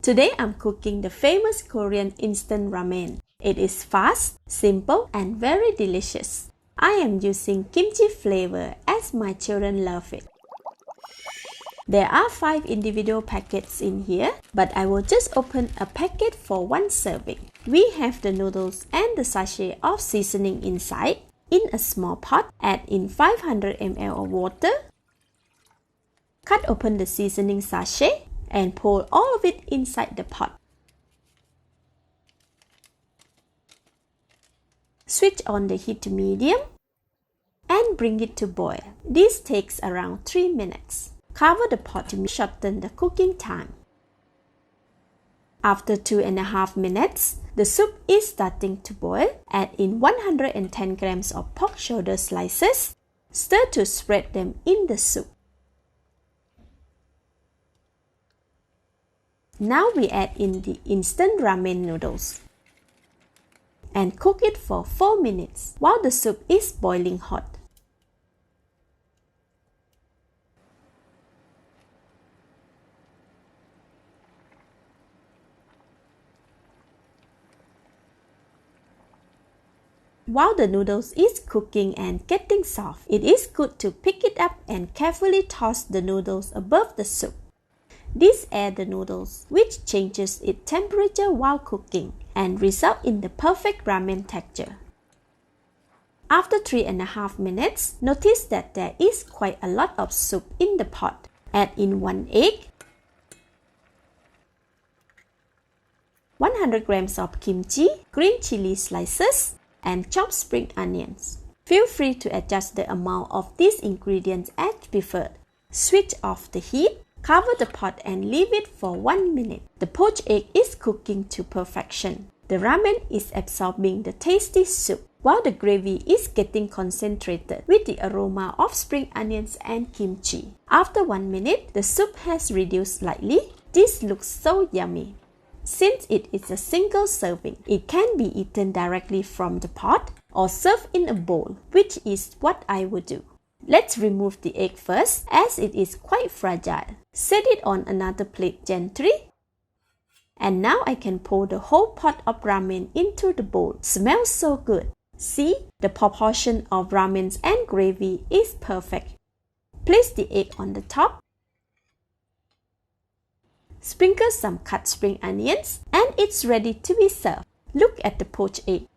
Today I'm cooking the famous Korean instant ramen. It is fast, simple, and very delicious. I am using kimchi flavor as my children love it. There are 5 individual packets in here, but I will just open a packet for 1 serving. We have the noodles and the sachet of seasoning inside. In a small pot, add in 500 ml of water. Cut open the seasoning sachet and pour all of it inside the pot. Switch on the heat to medium and bring it to boil. This takes around 3 minutes. Cover the pot to shorten the cooking time. After 2.5 minutes, the soup is starting to boil. Add in 110 grams of pork shoulder slices. Stir to spread them in the soup. Now we add in the instant ramen noodles and cook it for 4 minutes while the soup is boiling hot. While the noodles is cooking and getting soft, it is good to pick it up and carefully toss the noodles above the soup. This adds the noodles, which changes its temperature while cooking and result in the perfect ramen texture. After 3.5 minutes, notice that there is quite a lot of soup in the pot. Add in 1 egg, 100 grams of kimchi, green chili slices, and chopped spring onions. Feel free to adjust the amount of these ingredients as preferred. Switch off the heat, cover the pot and leave it for 1 minute. The poached egg is cooking to perfection. The ramen is absorbing the tasty soup, while the gravy is getting concentrated with the aroma of spring onions and kimchi. After 1 minute, the soup has reduced slightly. This looks so yummy. Since it is a single serving, it can be eaten directly from the pot or served in a bowl, which is what I would do. Let's remove the egg first, as it is quite fragile. Set it on another plate gently. And now I can pour the whole pot of ramen into the bowl. Smells so good. See, the proportion of ramens and gravy is perfect. Place the egg on the top. Sprinkle some cut spring onions and it's ready to be served. Look at the poached egg.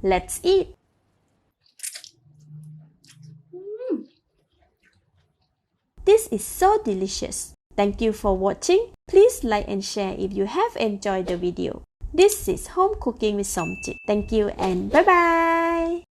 Let's eat. This is so delicious. Thank you for watching. Please like and share if you have enjoyed the video. This is Home Cooking with Somjit. Thank you and bye-bye.